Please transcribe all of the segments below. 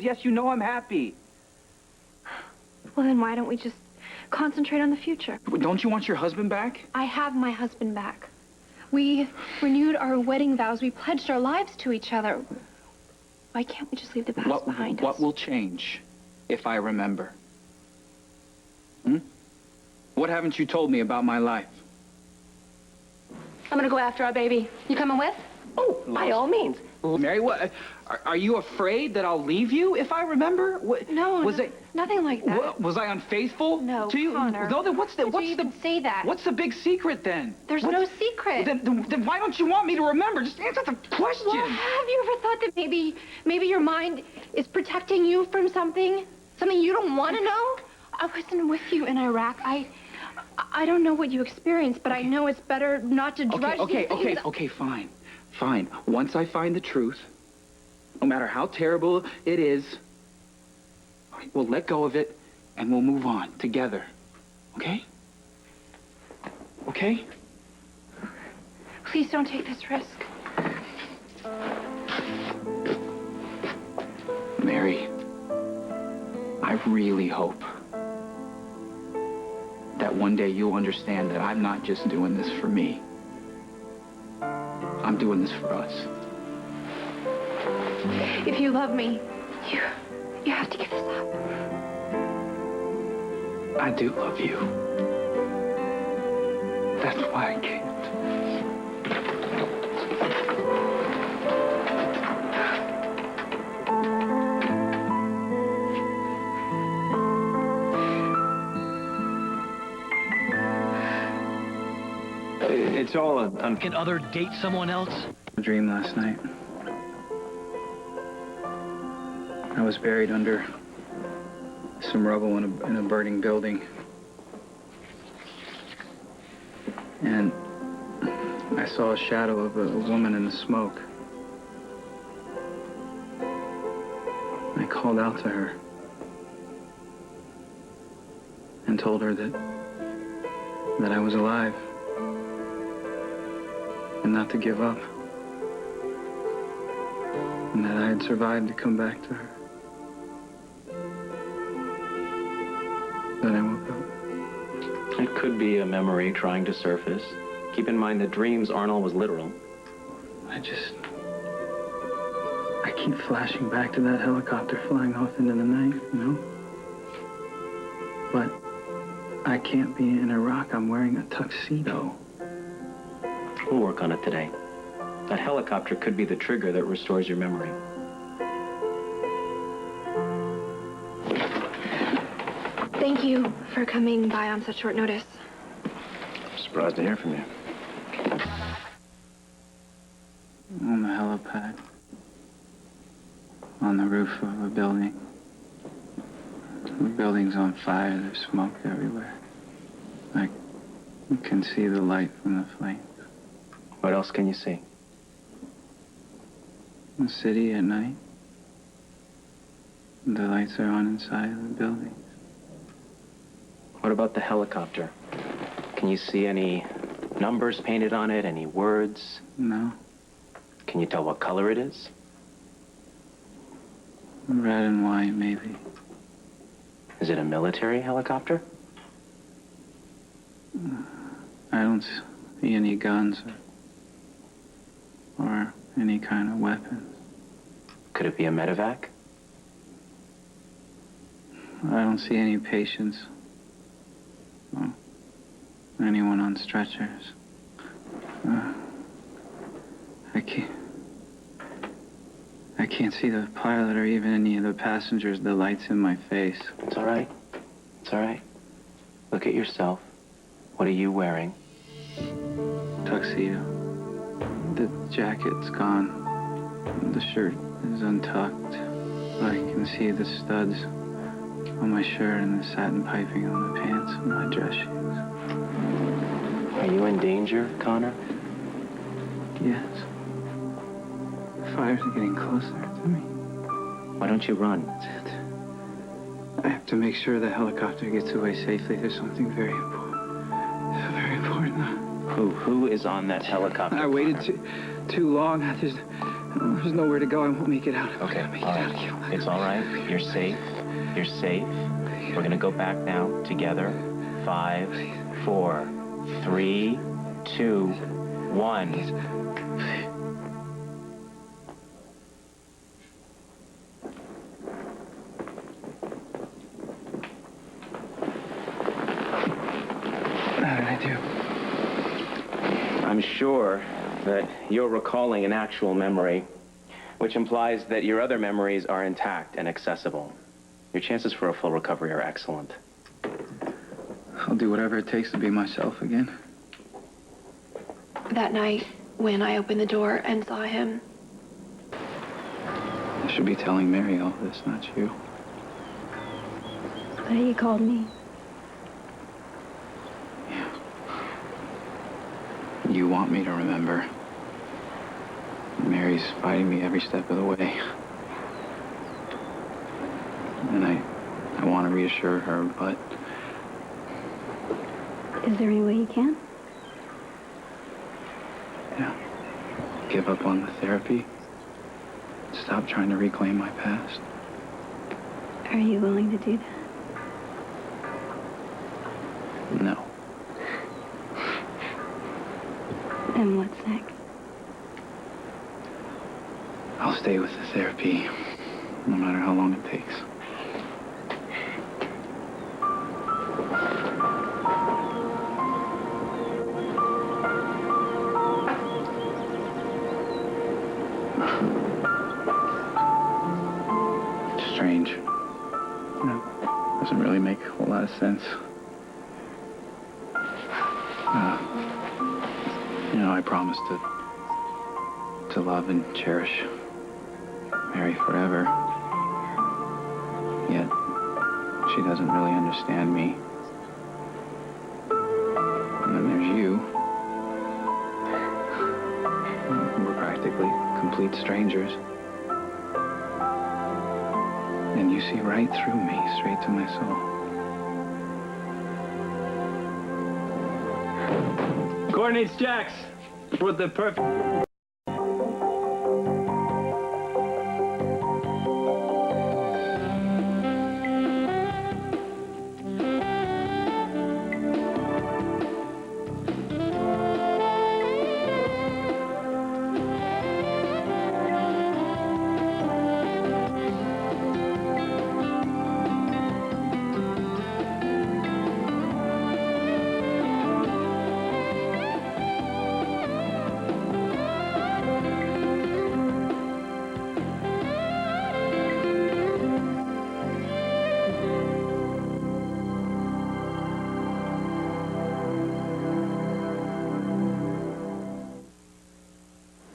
Yes, you know I'm happy. Well, then why don't we just concentrate on the future? Don't you want your husband back? I have my husband back. We renewed our wedding vows. We pledged our lives to each other. Why can't we just leave the past behind us? What will change if I remember? Hmm? What haven't you told me about my life? I'm gonna go after our baby. You coming with? Oh, by all means. Mary, what? Are you afraid that I'll leave you if I remember? No, nothing like that. Was I unfaithful to you? Connor. No, then what's the? Did you even say that? What's the big secret then? There's no secret. Then why don't you want me to remember? Just answer the question. Well, have you ever thought that maybe your mind is protecting you from something you don't want to know? I wasn't with you in Iraq. I don't know what you experienced, but I know it's better not to drudge. Okay, fine. Once I find the truth, no matter how terrible it is, we'll let go of it and we'll move on together. Okay? Okay? Please don't take this risk. Mary, I really hope that one day you'll understand that I'm not just doing this for me. I'm doing this for us. If you love me, you have to give this up. I do love you. That's why I can't. It's all Can other date someone else? A dream last night. I was buried under some rubble in a burning building. And I saw a shadow of a woman in the smoke. I called out to her and told her that I was alive and not to give up, and that I had survived to come back to her. Then I woke up. It could be a memory trying to surface. Keep in mind that dreams aren't always literal. I keep flashing back to that helicopter flying off into the night, you know? But I can't be in Iraq. I'm wearing a tuxedo. We'll work on it today. That helicopter could be the trigger that restores your memory. Thank you for coming by on such short notice. I'm surprised to hear from you. On the helipad. On the roof of a building. The building's on fire. There's smoke everywhere. I can see the light from the flames. What else can you see? The city at night. The lights are on inside of the buildings. What about the helicopter? Can you see any numbers painted on it? Any words? No. Can you tell what color it is? Red and white, maybe. Is it a military helicopter? I don't see any guns or any kind of weapons. Could it be a medevac? I don't see any patients. Well, anyone on stretchers. I can't see the pilot or even any of the passengers. The light's in my face. It's all right. It's all right. Look at yourself. What are you wearing? Tuxedo. The jacket's gone. The shirt is untucked. I can see the studs on my shirt and the satin piping on the pants and my dress shoes. Are you in danger, Connor? Yes. The fires are getting closer to me. Why don't you run? I have to make sure the helicopter gets away safely. There's something very important. Very important. Who is on that helicopter? I waited Connor? too long. There's nowhere to go. I won't make it out. Okay, I won't make all it out of right. here. It's all right. You're safe. You're safe. We're gonna go back now, together. 5, 4, 3, 2, 1. How did I do? I'm sure that you're recalling an actual memory, which implies that your other memories are intact and accessible. Your chances for a full recovery are excellent. I'll do whatever it takes to be myself again. That night, when I opened the door and saw him, I should be telling Mary all this, not you. but he called me. You want me to remember. Mary's fighting me every step of the way. And I want to reassure her, but Is there any way you can? yeah, give up on the therapy. Stop trying to reclaim my past. Are you willing to do that? No. Then what's next? I'll stay with the therapy, no matter how long it takes. Strange. No, doesn't really make a whole lot of sense. I promised to love and cherish Mary forever. Yet, she doesn't really understand me. And then there's you. We're practically complete strangers. And you see right through me, straight to my soul. Coordinates Jax with the perfect...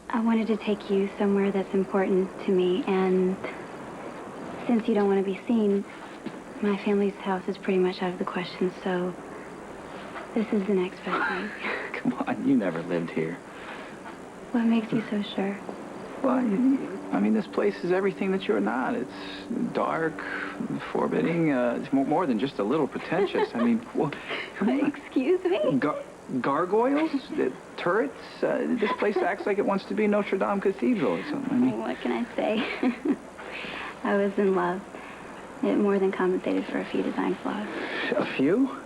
I wanted to take you somewhere that's important to me, and since you don't want to be seen, my family's house is pretty much out of the question, so this is the next best thing. Come on, you never lived here. What makes you so sure? Well, I mean, this place is everything that you're not. It's dark, forbidding, it's more than just a little pretentious. I mean, well, come on. Excuse me? Gargoyles? Turrets? This place acts like it wants to be Notre Dame Cathedral or something. I mean, What can I say? I was in love. It more than compensated for a few design flaws. a few?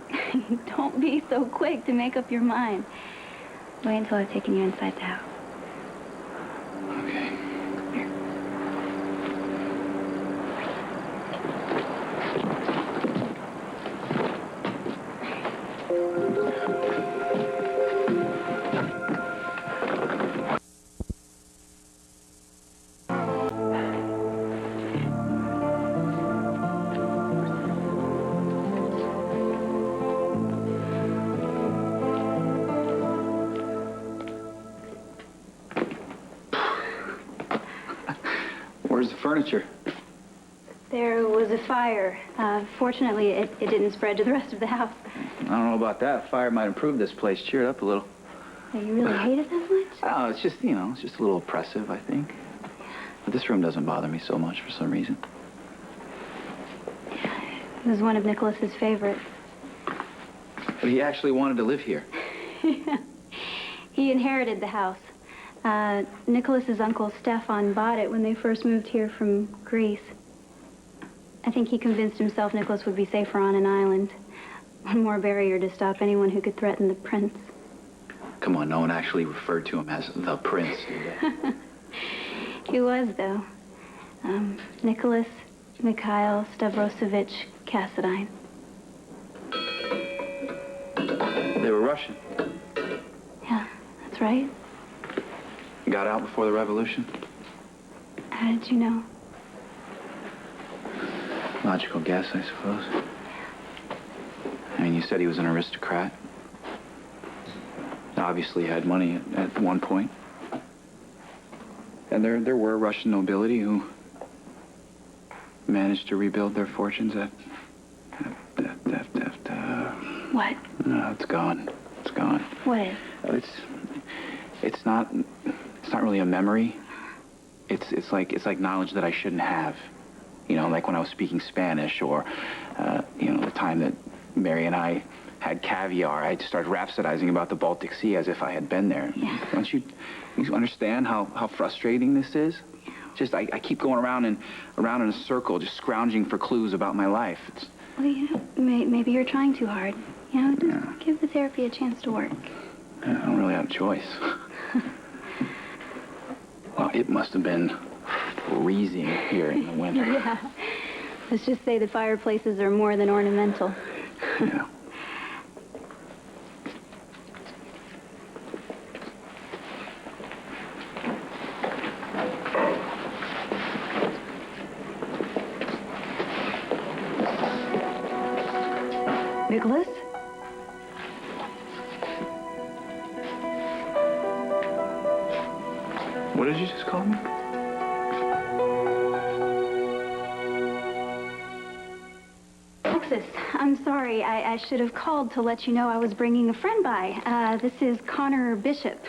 Don't be so quick to make up your mind. Wait until I've taken you inside the house. Okay. Where's the furniture? There was a fire. Fortunately, it didn't spread to the rest of the house. I don't know about that. Fire might improve this place. Cheer it up a little. So you really hate it that much? Oh, it's just, it's just a little oppressive, I think. But this room doesn't bother me so much for some reason. It was one of Nikolas's favorites. But he actually wanted to live here. He inherited the house. Nikolas's uncle Stefan bought it when they first moved here from Greece. I think he convinced himself Nikolas would be safer on an island. One more barrier to stop anyone who could threaten the prince. Come on, no one actually referred to him as the prince, did they? He was, though. Nikolas Mikhail Stavrosovich Cassadine. They were Russian. Yeah, that's right. Got out before the revolution. How did you know? Logical guess, I suppose. I mean, you said he was an aristocrat. Obviously had money at one point. And there were Russian nobility who managed to rebuild their fortunes at What? No, it's gone. It's gone. What is? It's not really a memory. It's like knowledge that I shouldn't have. You know, like when I was speaking Spanish, or the time that Mary and I had caviar, I started rhapsodizing about the Baltic Sea as if I had been there. Yeah. Don't you understand how frustrating this is? Just I keep going around in a circle, just scrounging for clues about my life. Well, maybe you're trying too hard. Just give the therapy a chance to work. I don't really have a choice. Well, it must have been freezing here in the winter. Yeah. Let's just say the fireplaces are more than ornamental. Yeah. Nikolas? What did you just call me? Alexis, I'm sorry. I should have called to let you know I was bringing a friend by. This is Connor Bishop.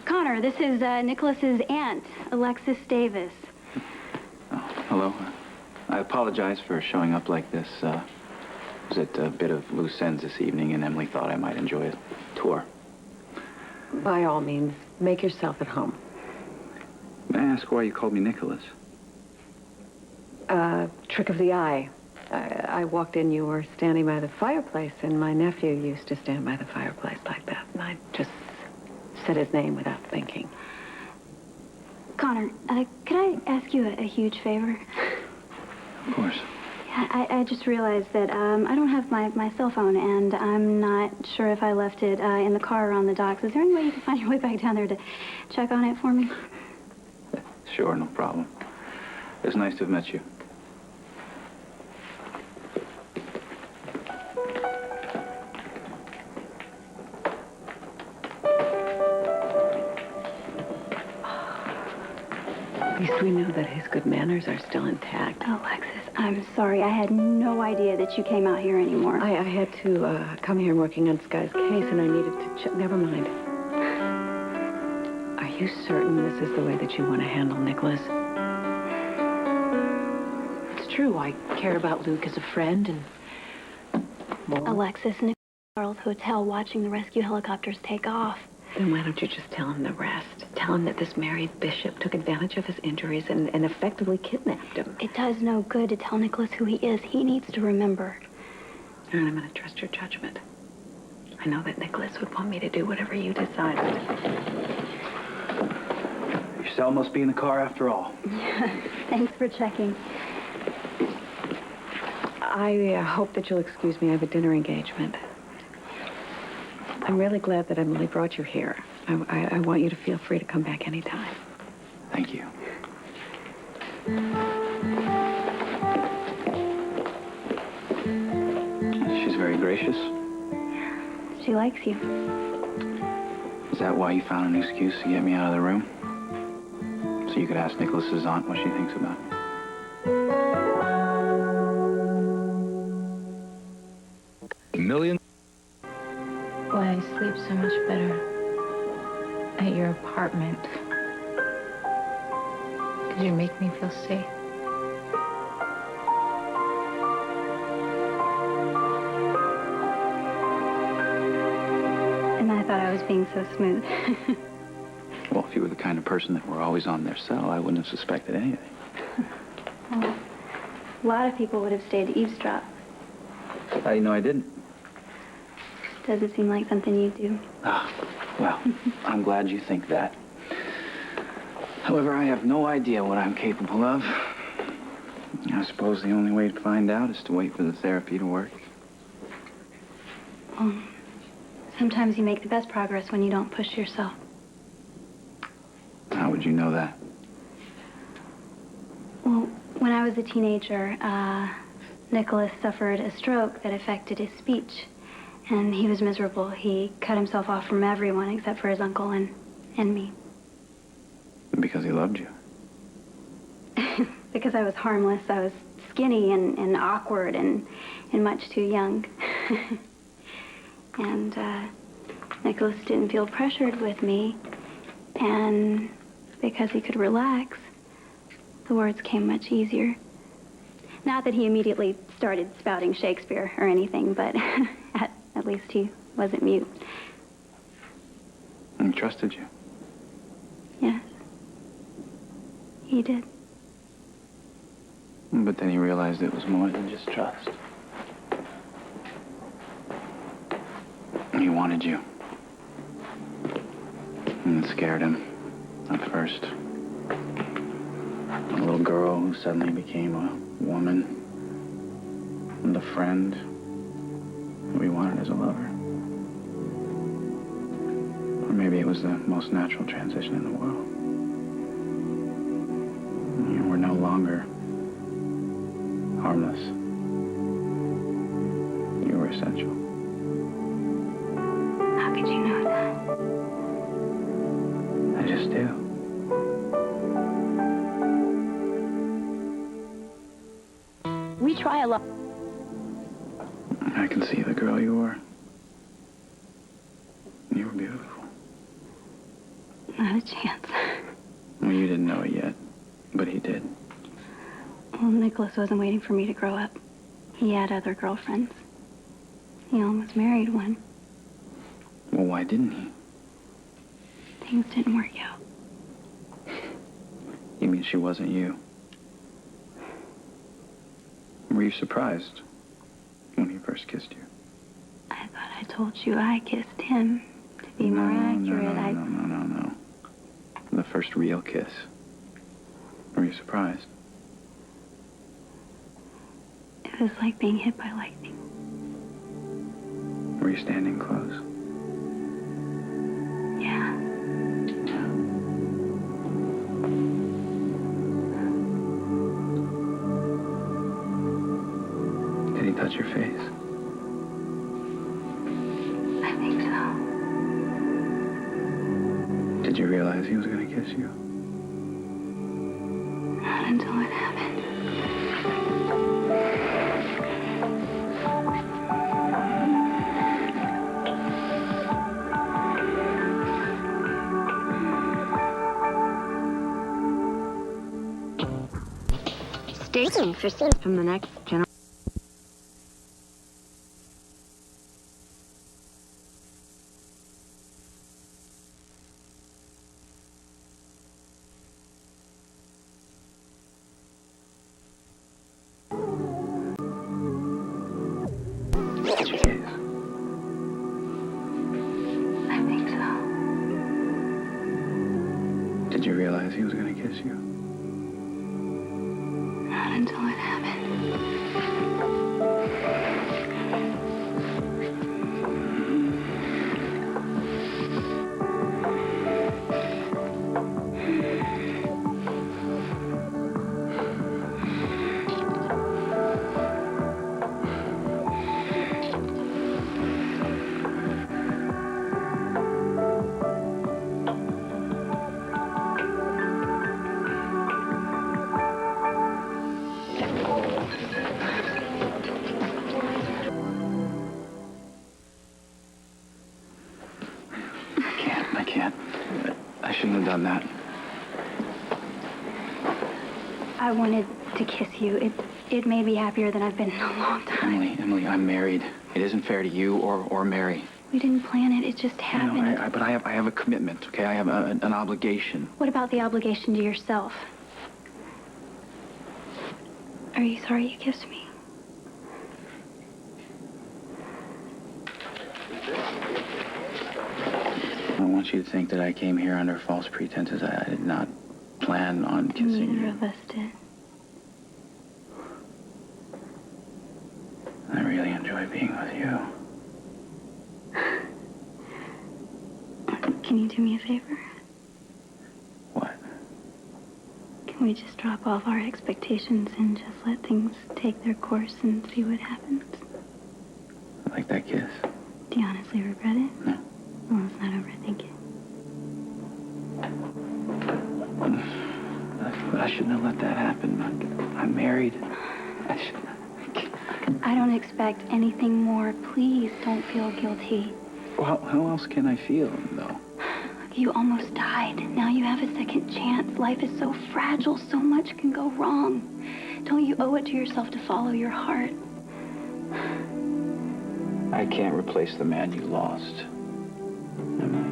Connor, this is Nicholas's aunt, Alexis Davis. Oh, hello. I apologize for showing up like this. Was at a bit of loose ends this evening, and Emily thought I might enjoy a tour. By all means, make yourself at home. May I ask why you called me Nikolas? Trick of the eye. I walked in, you were standing by the fireplace, and my nephew used to stand by the fireplace like that, and I just said his name without thinking. Connor, could I ask you a huge favor? Of course. I just realized that I don't have my cell phone, and I'm not sure if I left it in the car or on the docks. Is there any way you can find your way back down there to check on it for me? Sure, no problem. It was nice to have met you. At least we know that his good manners are still intact. Alexis, I'm sorry. I had no idea that you came out here anymore. I had to come here working on Sky's case, and I needed to check. Never mind. Are you certain this is the way that you want to handle Nikolas? It's true. I care about Luke as a friend, and... Well, Alexis, Nick Charles Hotel watching the rescue helicopters take off. Then why don't you just tell him the rest? Tell him that this married bishop took advantage of his injuries and effectively kidnapped him. It does no good to tell Nicholas who he is. He needs to remember. And I'm going to trust your judgment. I know that Nikolas would want me to do whatever you decided. Your cell must be in the car after all. Thanks for checking. I hope that you'll excuse me. I have a dinner engagement. I'm really glad that Emily brought you here. I want you to feel free to come back anytime. Thank you. She's very gracious. She likes you. Is that why you found an excuse to get me out of the room? So you could ask Nicholas's aunt what she thinks about me? Millions. why I sleep so much better at your apartment. Because you make me feel safe. And I thought I was being so smooth. Well, if you were the kind of person that were always on their cell, I wouldn't have suspected anything. Well, a lot of people would have stayed to eavesdrop. How do you know I didn't? Doesn't seem like something you do. Ah, well, I'm glad you think that. However, I have no idea what I'm capable of. I suppose the only way to find out is to wait for the therapy to work. Sometimes you make the best progress when you don't push yourself. How would you know that? Well, when I was a teenager, Nikolas suffered a stroke that affected his speech. And he was miserable. He cut himself off from everyone except for his uncle and me. Because he loved you. Because I was harmless. I was skinny and awkward and much too young. And Nikolas didn't feel pressured with me. And because he could relax, the words came much easier. Not that he immediately started spouting Shakespeare or anything, but at least he wasn't mute. He trusted you. Yes. He did. But then he realized it was more than just trust. He wanted you. And it scared him at first. A little girl who suddenly became a woman. And a friend who he wanted as a lover. Or maybe it was the most natural transition in the world. You were no longer harmless. You were essential. How could you know that? I just do. We try a lot. I can see the girl you were. You were beautiful. Not a chance. Well, you didn't know it yet, but he did. Well, Nikolas wasn't waiting for me to grow up. He had other girlfriends. He almost married one. Well, why didn't he? Things didn't work out. You mean she wasn't you? Were you surprised when he first kissed you? I thought I told you I kissed him. To be more accurate, No. The first real kiss. Were you surprised? It was like being hit by lightning. Were you standing close? Yeah. Did he touch your face? I think so. Did you realize he was going to kiss you? Not until it happened. Stay tuned for from the next generation. I think so. Did you realize he was going to kiss you? Not until it happened. I can't. I shouldn't have done that. I wanted to kiss you. It made me happier than I've been in a long time. Emily, I'm married. It isn't fair to you or Mary. We didn't plan it. It just happened. But I have a commitment, okay? I have an obligation. What about the obligation to yourself? Are you sorry you kissed me? I don't want you to think that I came here under false pretenses. I did not plan on kissing you. Neither of us did. I really enjoy being with you. Can you do me a favor? What? Can we just drop off our expectations and just let things take their course and see what happens? Like that kiss? Do you honestly regret it? No. Well, let's not overthink it. But I shouldn't have let that happen. I'm married. I don't expect anything more. Please don't feel guilty. Well, how else can I feel, though? You almost died. Now you have a second chance. Life is so fragile. So much can go wrong. Don't you owe it to yourself to follow your heart? I can't replace the man you lost. Am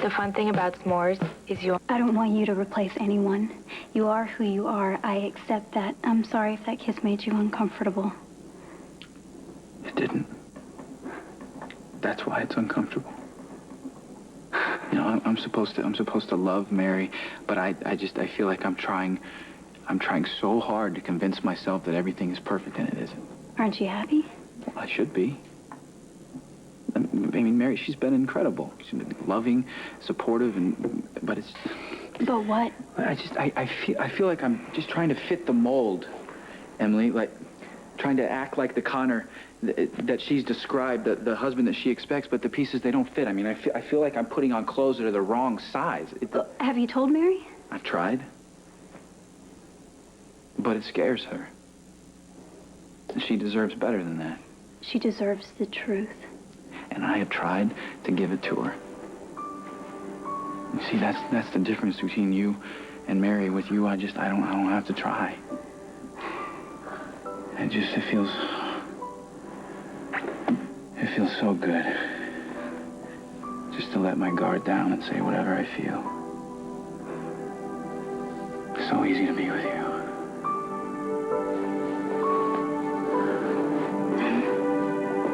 The fun thing about s'mores is you... I don't want you to replace anyone. You are who you are. I accept that. I'm sorry if that kiss made you uncomfortable. It didn't. That's why it's uncomfortable. You know, I'm supposed to love Mary, but I feel like I'm trying so hard to convince myself that everything is perfect, and it isn't. Aren't you happy? Well, I should be. I mean, Mary, she's been incredible. She's been loving, supportive, but it's... But what? I feel like I'm just trying to fit the mold, Emily, like trying to act like the Connor that she's described, the husband that she expects, but the pieces, they don't fit. I mean, I feel like I'm putting on clothes that are the wrong size. Have you told Mary? I've tried, but it scares her. She deserves better than that. She deserves the truth. And I have tried to give it to her. You see, that's the difference between you and Mary. With you, I don't have to try. It feels so good. Just to let my guard down and say whatever I feel. So easy to be with you.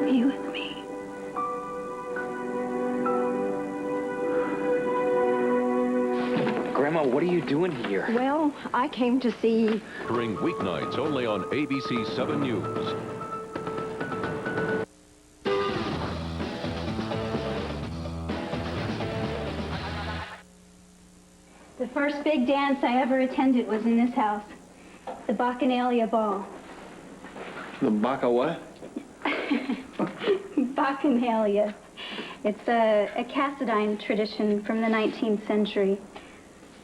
Be with me. Grandma, what are you doing here? Well, I came to see... During weeknights only on ABC 7 News. The first big dance I ever attended was in this house. The Bacchanalia Ball. The Bacca what? Bacchanalia. It's a Cassadine tradition from the 19th century.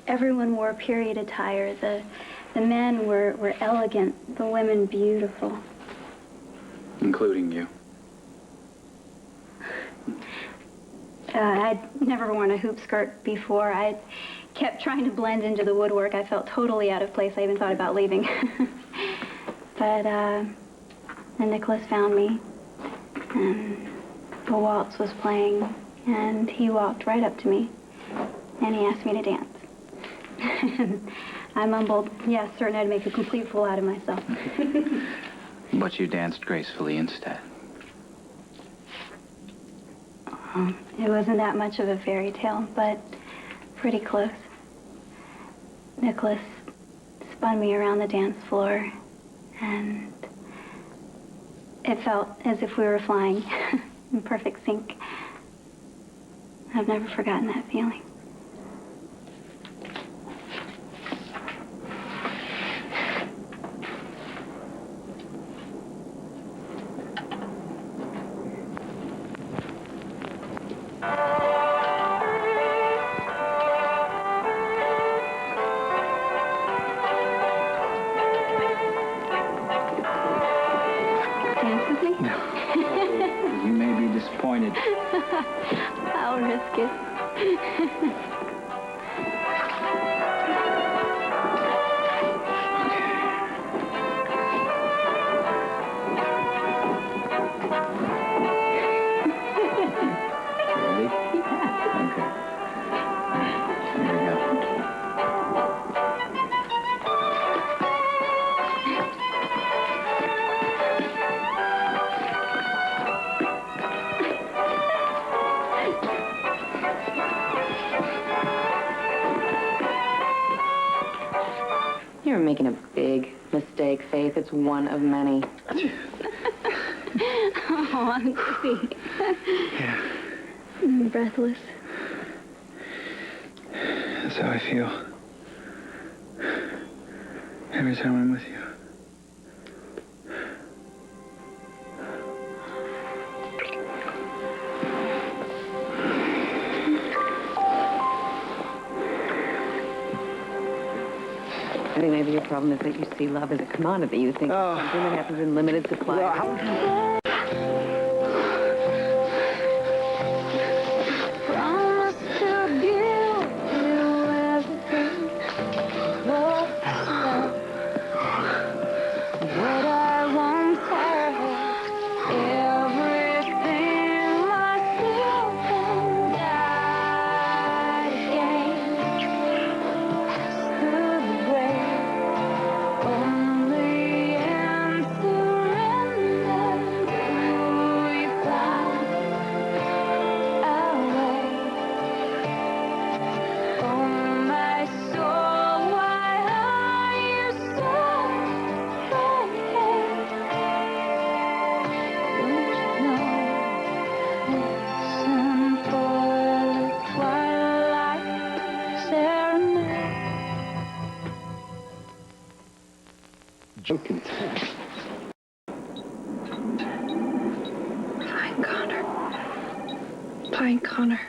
Everyone wore period attire. The men were elegant, the women beautiful. Including you. I'd never worn a hoop skirt before. I kept trying to blend into the woodwork. I felt totally out of place. I even thought about leaving. But then Nikolas found me, and the waltz was playing, and he walked right up to me, and he asked me to dance. I mumbled, yes, certain I'd make a complete fool out of myself. But you danced gracefully instead. It wasn't that much of a fairy tale, but pretty close. Nikolas spun me around the dance floor, and it felt as if we were flying in perfect sync. I've never forgotten that feeling. Dance with me? You may be disappointed. I'll risk it. You're making a big mistake, Faith. It's one of many. Oh, I'm sweet. Yeah, I'm breathless. that's how I feel. Every time I'm with you. I think maybe your problem is that you see love as a commodity. You think it's something that happens in limited supply. Promise to give you everything. What I won't have, everything myself and die again. Through the grave, only and surrender. We find our way. Oh, my soul, why are you so afraid? Don't you know? Listen for the twilight serenade. Fine, Connor. Fine, Connor.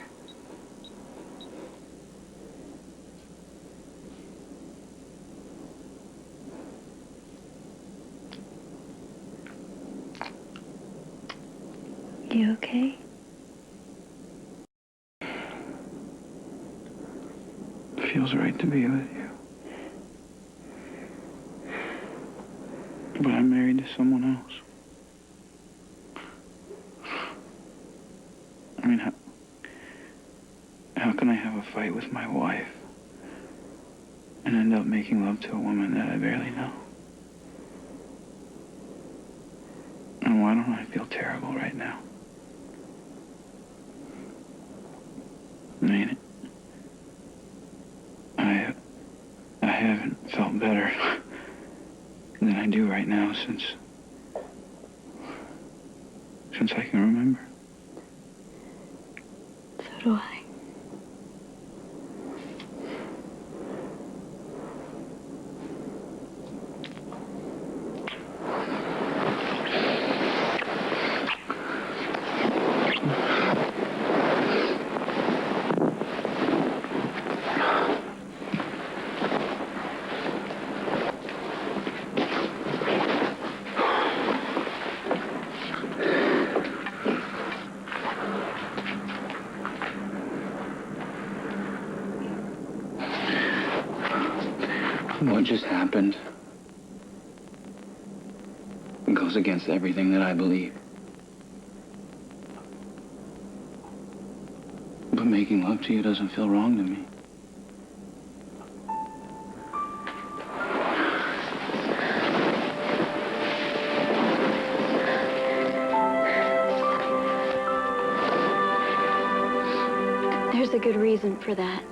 You okay? Feels right to be with you. But I'm married to someone else. I mean, how can I have a fight with my wife and end up making love to a woman that I barely know? And why don't I feel terrible right now? I mean, I haven't felt better than I do right now since I can remember. So do I. What just happened goes against everything that I believe. But making love to you doesn't feel wrong to me. There's a good reason for that.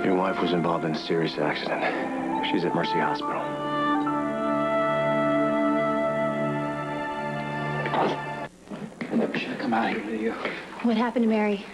Your wife was involved in a serious accident. She's at Mercy Hospital. I never should have come out here with you. What happened to Mary?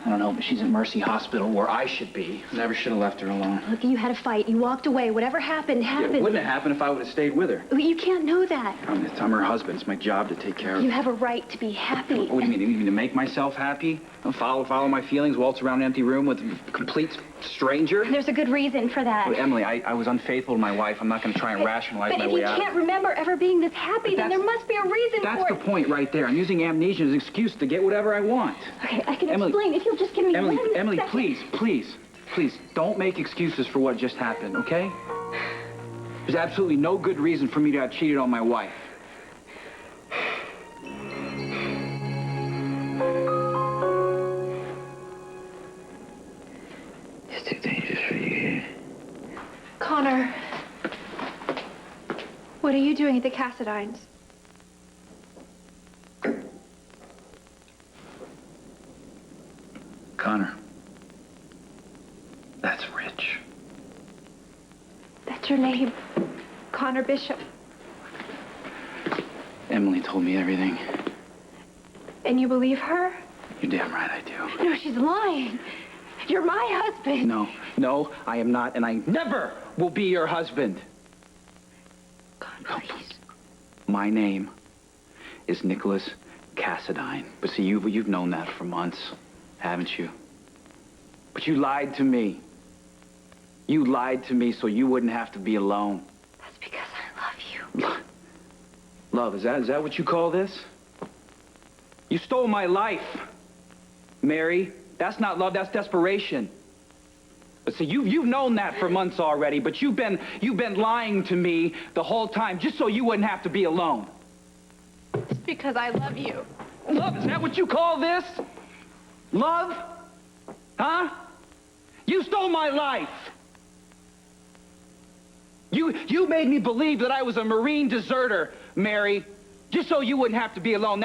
I don't know, but she's at Mercy Hospital where I should be. Never should have left her alone. Look, you had a fight. You walked away. Whatever happened, happened. It wouldn't have happened if I would have stayed with her. You can't know that. I'm her husband. It's my job to take care of her. You have a right to be happy. What do you mean? You mean to make myself happy? Follow my feelings, waltz around an empty room with a complete stranger? There's a good reason for that. Well, Emily, I was unfaithful to my wife. I'm not going to try and rationalize my way out. But if you can't remember ever being this happy, then there must be a reason for it. That's the point right there. I'm using amnesia as an excuse to get whatever I want. Okay, I can Emily, explain if you'll just give me Emily, one Emily, second. please, don't make excuses for what just happened, okay? There's absolutely no good reason for me to have cheated on my wife. It's too dangerous for you here. Connor, what are you doing at the Cassidines? Connor, that's Rich. That's your name, Connor Bishop. Emily told me everything. And you believe her? You're damn right I do. No, she's lying. You're my husband. No, I am not, and I never will be your husband. Connor, please. My name is Nikolas Cassidine. But see, you've known that for months, haven't you? But you lied to me. You lied to me so you wouldn't have to be alone. That's because I love you. Love, is that what you call this? You stole my life, Mary. That's not love, that's desperation. But see, you've known that for months already, but you've been lying to me the whole time just so you wouldn't have to be alone. It's because I love you. Love, is that what you call this? Love? Huh? You stole my life. You made me believe that I was a Marine deserter, Mary, just so you wouldn't have to be alone.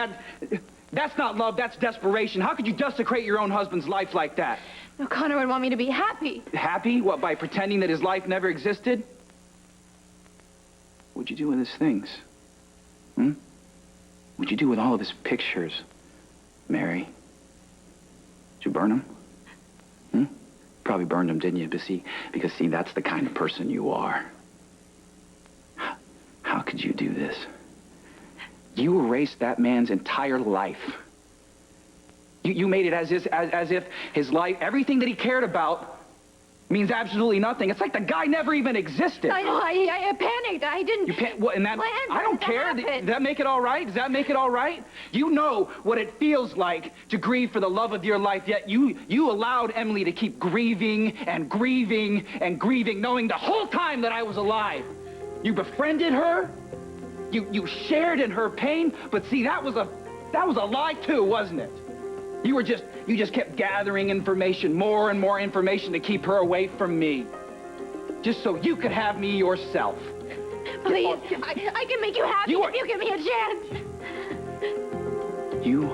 That's not love, that's desperation. How could you desecrate your own husband's life like that? No, Connor would want me to be happy. Happy? What, by pretending that his life never existed? What'd you do with his things? What'd you do with all of his pictures, Mary? Did you burn them? Probably burned them, didn't you? Because that's the kind of person you are. How could you do this? You erased that man's entire life. You made it as if his life, everything that he cared about, means absolutely nothing. It's like the guy never even existed. I know. I panicked. I didn't. I don't care. Does that make it all right? Does that make it all right? You know what it feels like to grieve for the love of your life, yet you allowed Emily to keep grieving and grieving and grieving, knowing the whole time that I was alive. You befriended her. You shared in her pain, but see, that was a lie too, wasn't it? You just kept gathering information, more and more information to keep her away from me. Just so you could have me yourself. Please, I can make you happy if you give me a chance. You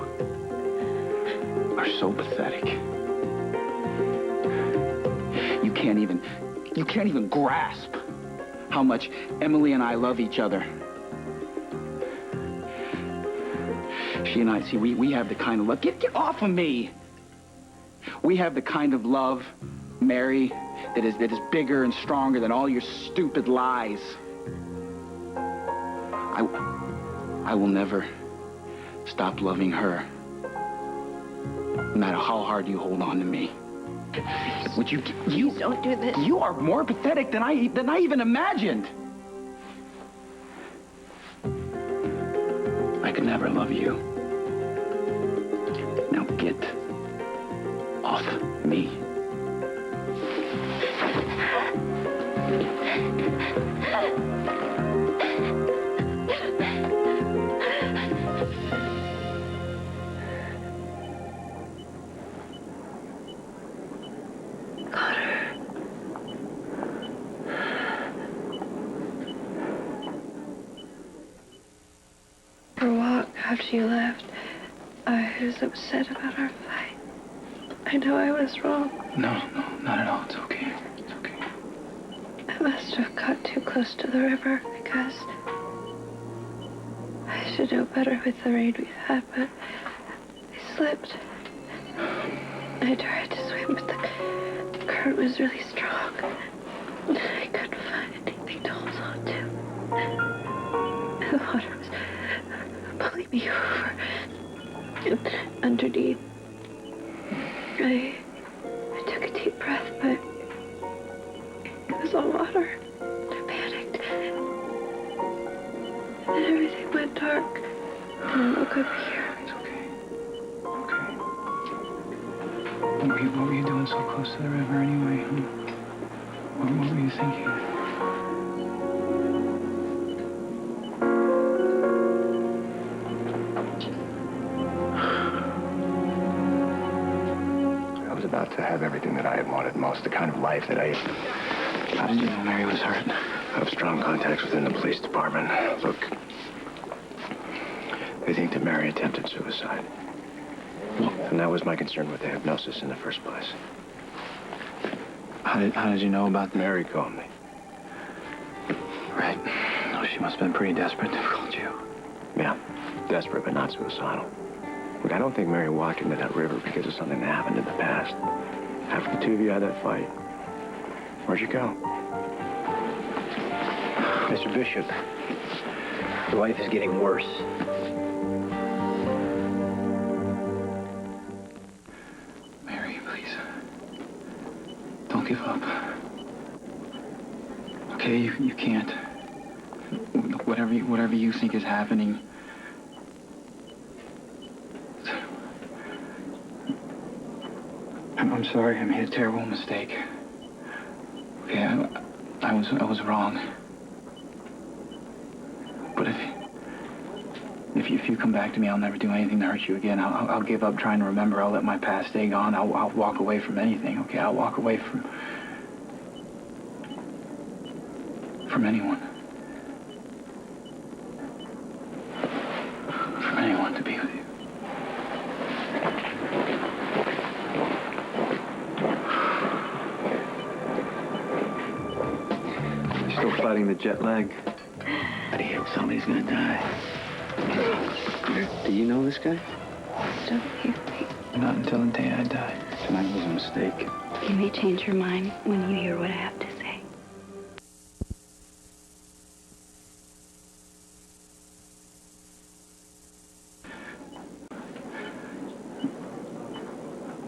are so pathetic. You can't even grasp how much Emily and I love each other. She and I, see, we have the kind of love. Get off of me. We have the kind of love, Mary, that is bigger and stronger than all your stupid lies. I will never stop loving her, no matter how hard you hold on to me. Would you don't do this. You are more pathetic than I even imagined. I could never love you. Now get off me. After you left, I was upset about our fight. I know I was wrong. No, not at all. It's okay. It's okay. I must have got too close to the river because I should know better with the rain we've had, but I slipped. I tried to swim, but the current was really strong. I couldn't find anything to hold on to. The water was pulling me over. And underneath, I took a deep breath, but it was all water. I panicked. And then everything went dark. And I woke up here. It's okay. Okay. What were you doing so close to the river anyway? What were you thinking? to have everything that I had wanted most, the kind of life that I... How did you know Mary was hurt? I have strong contacts within the police department. Look, they think that Mary attempted suicide. And that was my concern with the hypnosis in the first place. How did you know about that? Mary called me. Right. Oh, she must have been pretty desperate to have called you. Yeah, desperate but not suicidal. Look, I don't think Mary walked into that river because of something that happened in the past. After the two of you had that fight, where'd you go? Mr. Bishop, your wife is getting worse. Mary, please. Don't give up. Okay, you can't. Whatever you think is happening. I'm sorry. I made a terrible mistake. Okay, I was wrong. But if you come back to me, I'll never do anything to hurt you again. I'll give up trying to remember. I'll let my past stay gone. I'll walk away from anything. Okay, I'll walk away from anyone. From anyone to be with you. Still fighting the jet lag? Buddy, somebody's gonna die. Do you know this guy? Don't leave me. Not until the day I die. Tonight was a mistake. You may change your mind when you hear what I have to say.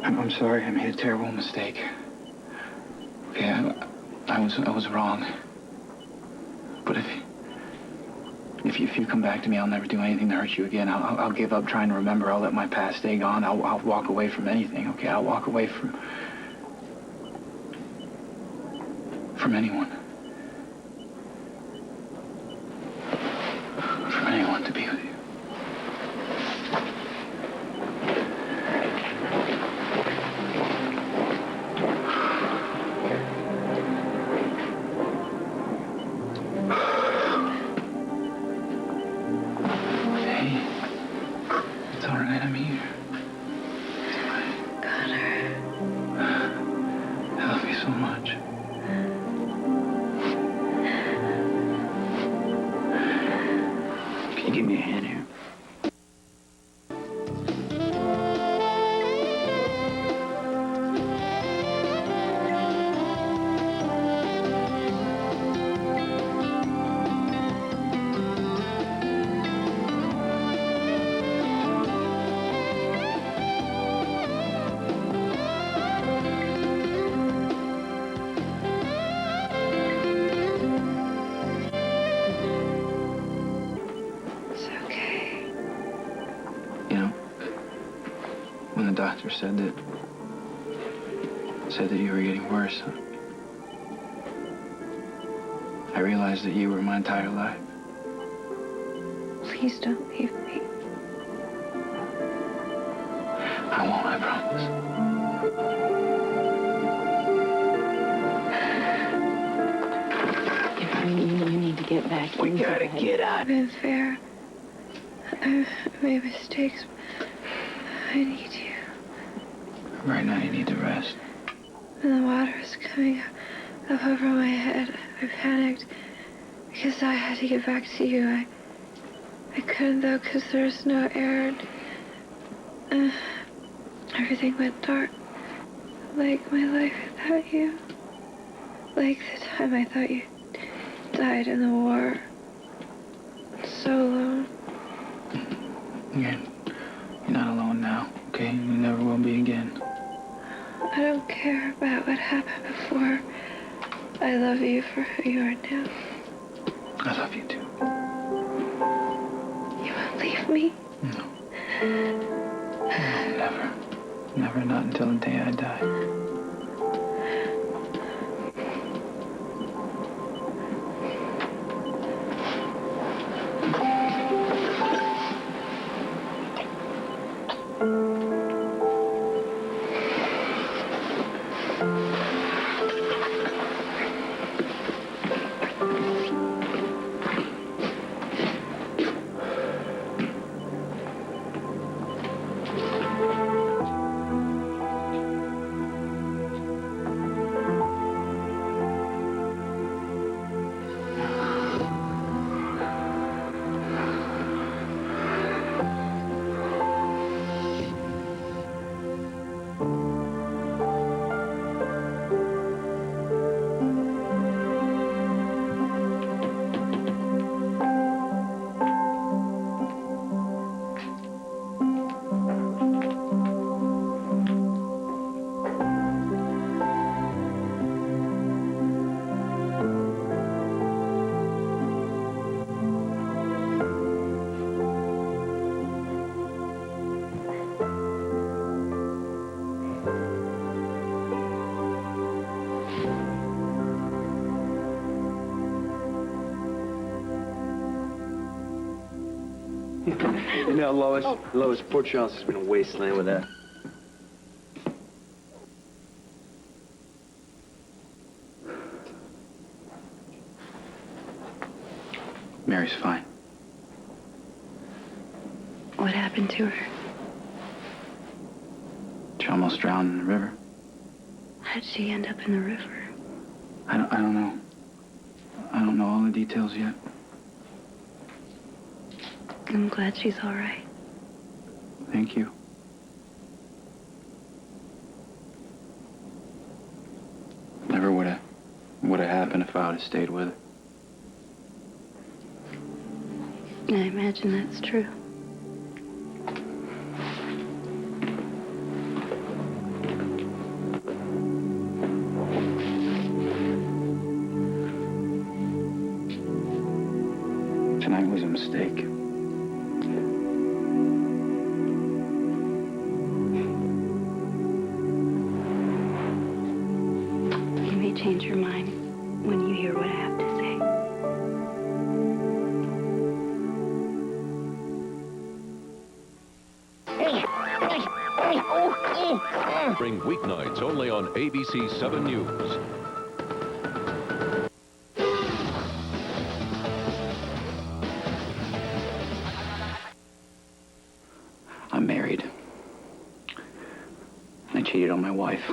I'm sorry. I made a terrible mistake. Okay, I was wrong. But if you come back to me, I'll never do anything to hurt you again. I'll give up trying to remember. I'll let my past stay gone. I'll walk away from anything. Okay, I'll walk away from anyone. From anyone to be with you. Give me a hand here. When the doctor said that you were getting worse, I realized that you were my entire life. Please don't leave me. I won't, I promise. You need to get back. We gotta get out. I've been fair. I've made mistakes. I need you. Right now, you need to rest. And the water is coming up over my head. I panicked because I had to get back to you. I couldn't, though, because there's no air. And, everything went dark. Like my life without you. Like the time I thought you died in the war. So alone. You're not alone now, okay? You never will be again. I don't care about what happened before. I love you for who you are now. I love you too. You won't leave me? No. No, never. Never, not until the day I die. You know, Lois, poor Charles has been a wasteland with that. Mary's fine. What happened to her? She almost drowned in the river. How'd she end up in the river? I don't know. I don't know all the details yet. I'm glad she's all right. Thank you. Never would have happened if I would have stayed with her. I imagine that's true. Tonight was a mistake. You may change your mind when you hear what I have to say. Bring weeknights only on ABC 7 News. I'm married. I cheated on my wife.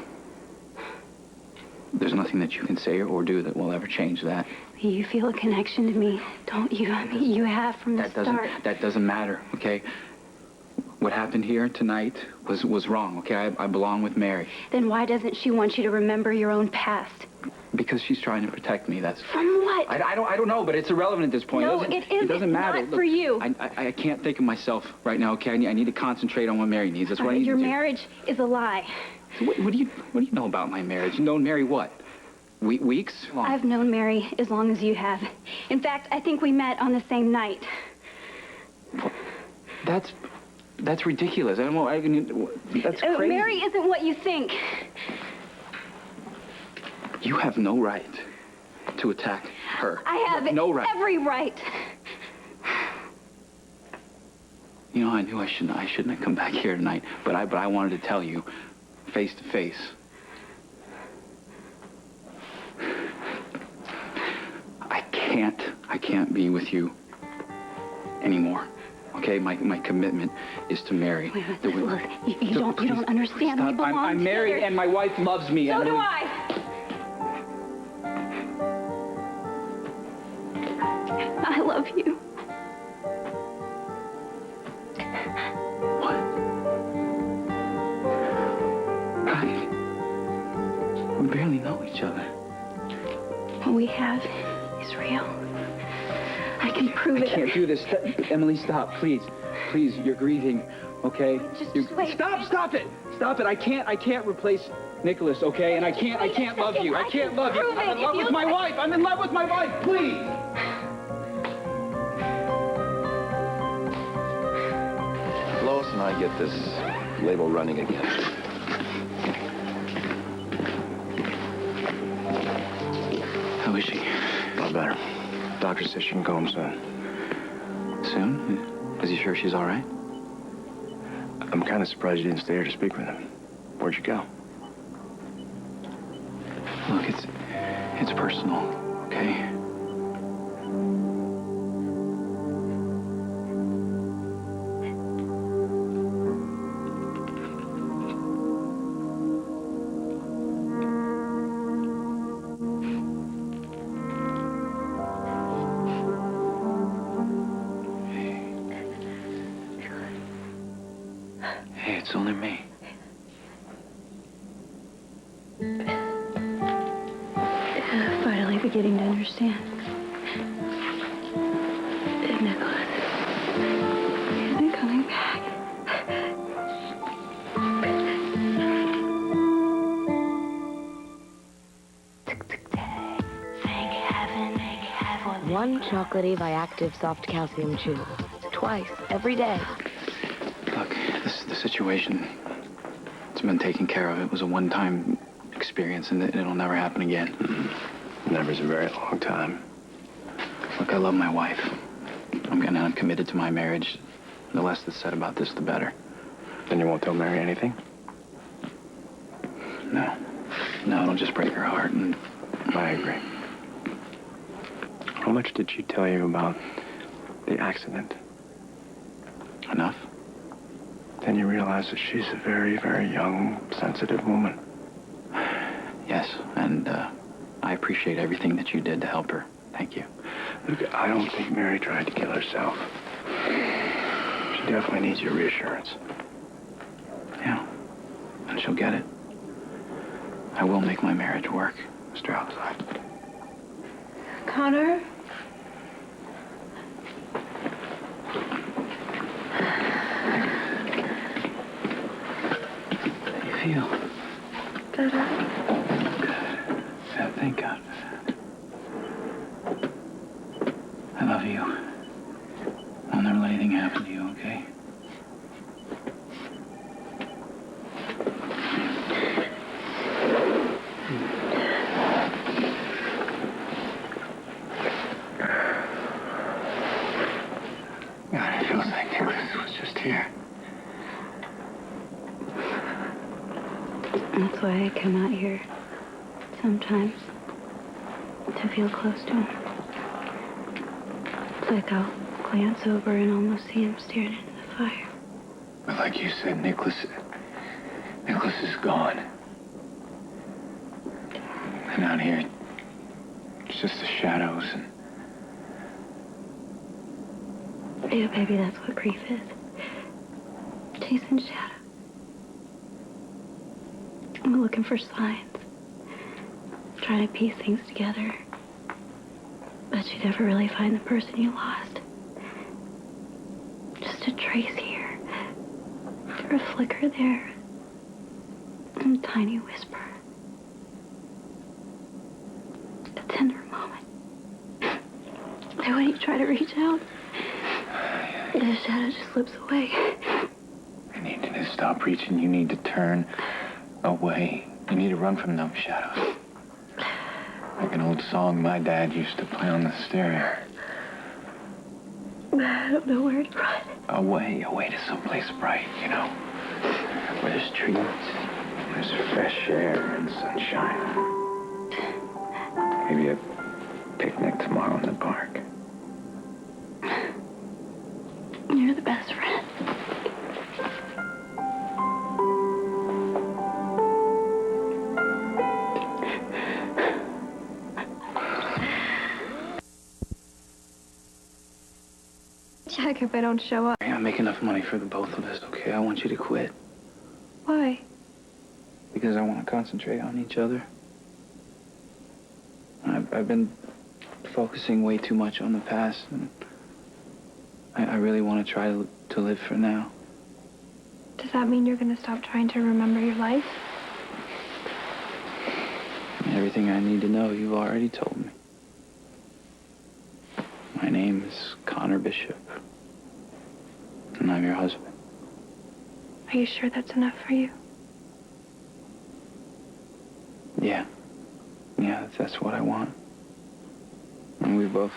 There's nothing that you can say or do that will ever change that. You feel a connection to me, don't you? I mean, you have from the start. That doesn't matter, okay? What happened here tonight was wrong, okay? I belong with Mary. Then why doesn't she want you to remember your own past? Because she's trying to protect me, that's... From what? I don't know, but it's irrelevant at this point. No, it isn't. It doesn't matter. Not for you. I can't think of myself right now, okay? I need to concentrate on what Mary needs. That's what I need Your to do. marriage is a lie. What do you know about my marriage? You known Mary what? Weeks? Long. I've known Mary as long as you have. In fact, I think we met on the same night. That's ridiculous. I don't know. That's crazy. Mary isn't what you think. You have no right to attack her. I have no right. Every right. You know, I knew I shouldn't have come back here tonight, but I wanted to tell you, face to face. I can't be with you anymore. Okay, my commitment is to Mary. Wait, look, you don't understand. Stop. We belong I'm married, together. and my wife loves me. So and do I. I love you. What? Right. We barely know each other. What we have is real. I can prove it. I can't do this. Emily, stop, please. Please, you're grieving, okay? Just wait. Stop it! Stop it! I can't replace Nikolas, okay? And I can't love you. I can't love you. I'm in love with my wife. I'm in love with my wife. Please. Lois and I get this label running again. How is she? A lot better. Doctor says she can go home soon. Soon? Is he sure she's all right? I'm kind of surprised you didn't stay here to speak with him. Where'd you go? Look, it's personal, okay? Hey, it's only me. Finally beginning to understand. Nikolas isn't coming back. Thank heaven. One chocolatey Viactive soft calcium chew. Twice, every day. Look, the situation, it's been taken care of. It was a one-time experience, and it'll never happen again. Never's a very long time. Look, I love my wife. I'm committed to my marriage. The less that's said about this, the better. Then you won't tell Mary anything? No. No, it'll just break her heart, and I agree. How much did she tell you about the accident? Enough? Then you realize that she's a very, very young, sensitive woman. Yes, and I appreciate everything that you did to help her. Thank you. Look, I don't think Mary tried to kill herself. She definitely needs your reassurance. Yeah, and she'll get it. I will make my marriage work, Mr. Outside. Connor? How do you feel? Better. Good. Yeah, thank God for that. I love you. I'll never let anything happen to you, okay? God, it feels like Nikolas was just here. That's why I come out here sometimes, to feel close to him. It's like I'll glance over and almost see him staring into the fire. But like you said, Nikolas is gone. And out here, it's just the shadows and... Yeah, baby, that's what grief is. Chasing shadows. I'm looking for signs. Trying to piece things together. But you never really find the person you lost. Just a trace here. Or a flicker there. And a tiny whisper. A tender moment. And when you try to reach out, the shadow just slips away. You need to stop reaching. You need to turn away. You need to run from those shadows. Like an old song my dad used to play on the stereo. I don't know where to run. Away to someplace bright, you know. Where there's trees, there's fresh air and sunshine. Maybe a picnic tomorrow in the park. You're the best friend. Check if I don't show up. I make enough money for the both of us, okay? I want you to quit. Why? Because I want to concentrate on each other. I've been focusing way too much on the past, and I really want to try to live for now. Does that mean you're going to stop trying to remember your life? Everything I need to know, you've already told me. My name is Connor Bishop, and I'm your husband. Are you sure that's enough for you? Yeah. Yeah, that's what I want. And we both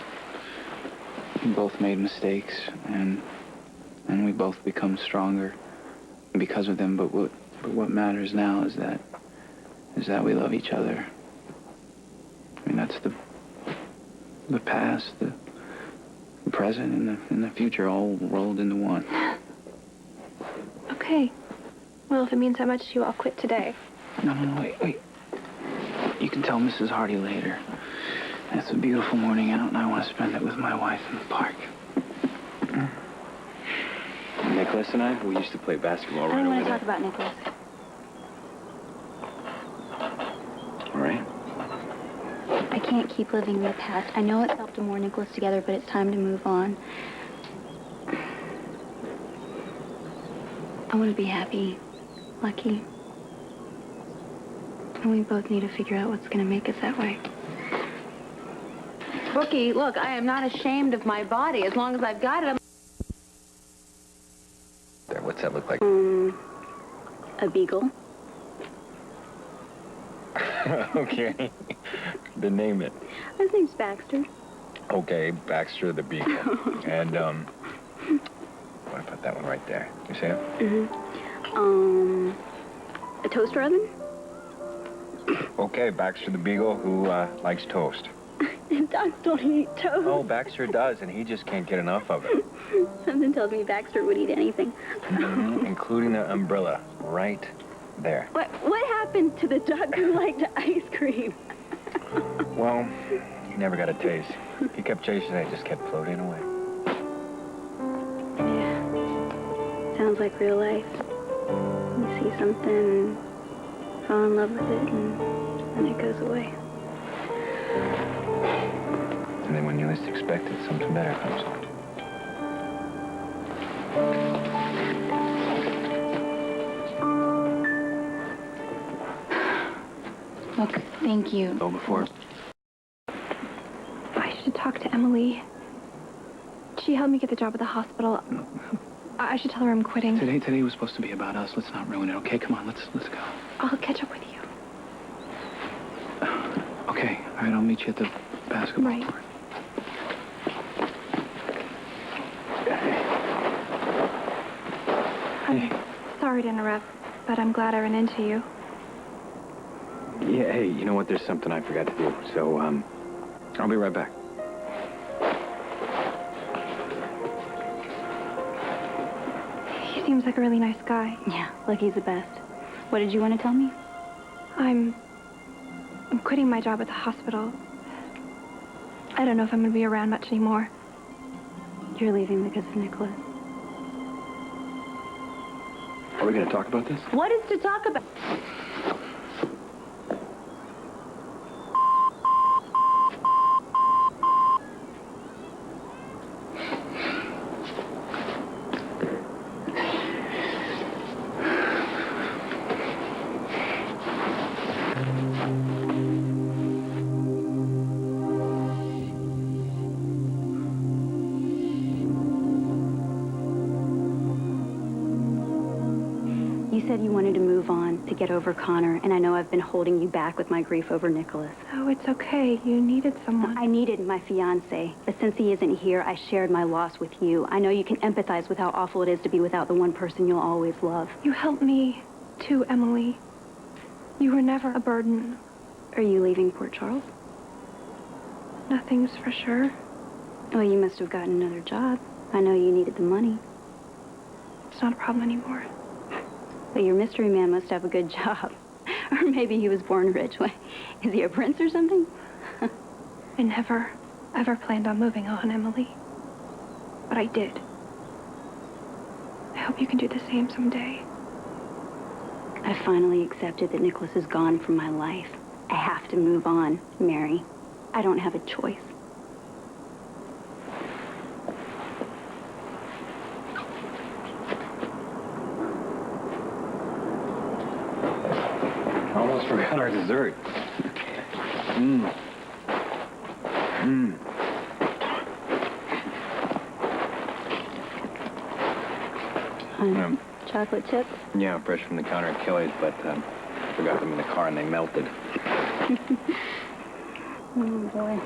made mistakes, and we both become stronger because of them. But what matters now is that we love each other. I mean, that's the past, the present, and the future all rolled into one. Okay. Well, if it means that much to you, I'll quit today. No, wait. You can tell Mrs. Hardy later. It's a beautiful morning out, and I want to spend it with my wife in the park. Nikolas and I, we used to play basketball I right don't over want to there. talk about Nikolas. All right. I can't keep living in the past. I know it's helped more Nikolas together, but it's time to move on. I want to be happy, lucky. And we both need to figure out what's going to make us that way. Bookie, look, I am not ashamed of my body. As long as I've got it, There, what's that look like? A beagle. Okay. Then name it. His name's Baxter. Okay, Baxter the Beagle. And, want to put that one right there. You see it? A toaster oven? Okay, Baxter the Beagle, who likes toast. Dogs don't eat toast. Oh, Baxter does, and he just can't get enough of it. Something tells me Baxter would eat anything. Including the umbrella right there. What happened to the duck who liked ice cream? Well, he never got a taste. He kept chasing it, just kept floating away. Yeah. Sounds like real life. You see something, fall in love with it, and then it goes away. And then when you least expect it, something better comes along. Look, thank you. Go before. I should talk to Emily. She helped me get the job at the hospital. I should tell her I'm quitting. Today was supposed to be about us. Let's not ruin it, okay? Come on, let's go. I'll catch up with you. Okay, all right, I'll meet you at the basketball court. I'm sorry to interrupt, but I'm glad I ran into you. Yeah, hey, you know what? There's something I forgot to do. So, I'll be right back. He seems like a really nice guy. Yeah, like he's the best. What did you want to tell me? I'm quitting my job at the hospital. I don't know if I'm going to be around much anymore. You're leaving because of Nikolas. Are we going to talk about this? What is to talk about? You said you wanted to move on, to get over Connor, and I know I've been holding you back with my grief over Nikolas. Oh, it's okay. You needed someone. I needed my fiancé, but since he isn't here, I shared my loss with you. I know you can empathize with how awful it is to be without the one person you'll always love. You helped me, too, Emily. You were never a burden. Are you leaving Port Charles? Nothing's for sure. Well, you must have gotten another job. I know you needed the money. It's not a problem anymore. But your mystery man must have a good job. Or maybe he was born rich. What, is he a prince or something? I never, ever planned on moving on, Emily. But I did. I hope you can do the same someday. I finally accepted that Nikolas is gone from my life. I have to move on, Mary. I don't have a choice. Almost forgot our dessert. Chocolate chips? Yeah, fresh from the counter at Kelly's, but forgot them in the car and they melted. Oh, boy.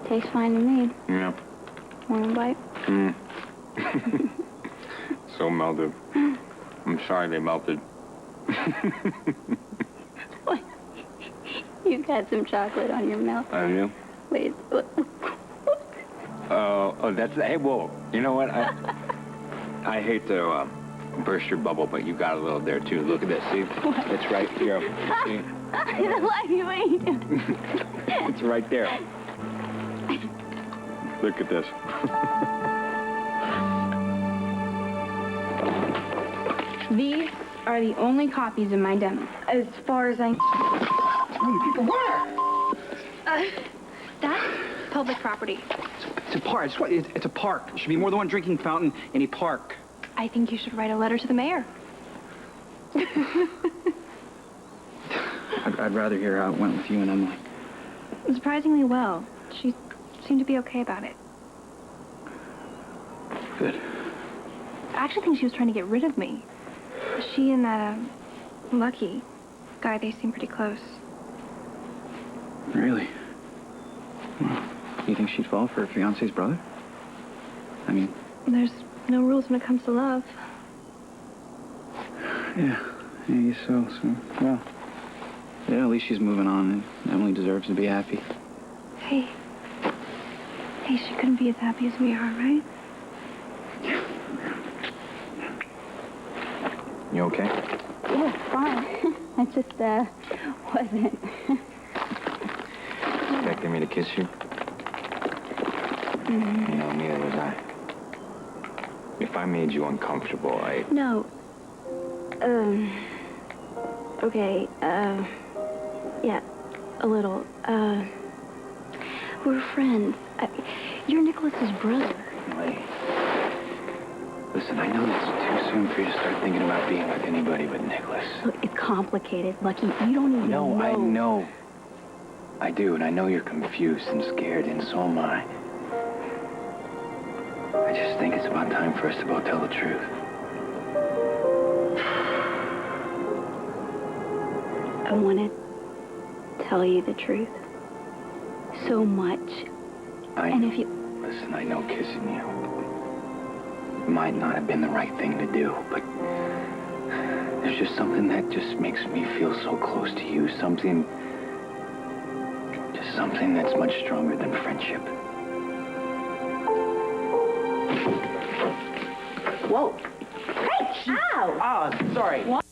Tastes fine to me. Yeah. Want a bite? So melted. I'm sorry they melted. What? You've got some chocolate on your mouth. I do? Wait. Oh, that's... Hey, whoa. You know what? I hate to burst your bubble, but you got a little there, too. Look at this. See? What? It's right here. See? I don't like you eating. It's right there. Look at this. These are the only copies of my demo. As far as I... That's public property. It's a park. It's a park. There should be more than one drinking fountain in a park. I think you should write a letter to the mayor. I'd rather hear how it went with you and Emily. Surprisingly well. She seemed to be okay about it. Good. I actually think she was trying to get rid of me. She and that, Lucky guy, they seem pretty close. Really? You think she'd fall for her fiance's brother? I mean... There's no rules when it comes to love. Yeah, I guess so. Well, yeah, at least she's moving on, and Emily deserves to be happy. Hey, she couldn't be as happy as we are, right? You okay? Yeah, fine. I just, wasn't. Expecting me to kiss you? Mm-hmm. You know, neither was I. If I made you uncomfortable, No. Okay, yeah, a little. We're friends. You're Nikolas's brother. Wait. Listen, I know it's too soon for you to start thinking about being with anybody but Nikolas. Look, it's complicated. Lucky, you don't even know. No, I know. I do, and I know you're confused and scared, and so am I. I just think it's about time for us to both tell the truth. I want to tell you the truth. So much. And if you... Listen, I know kissing you might not have been the right thing to do, but there's just something that just makes me feel so close to you. Something that's much stronger than friendship. Whoa. Hey, ow! Ah, sorry. What?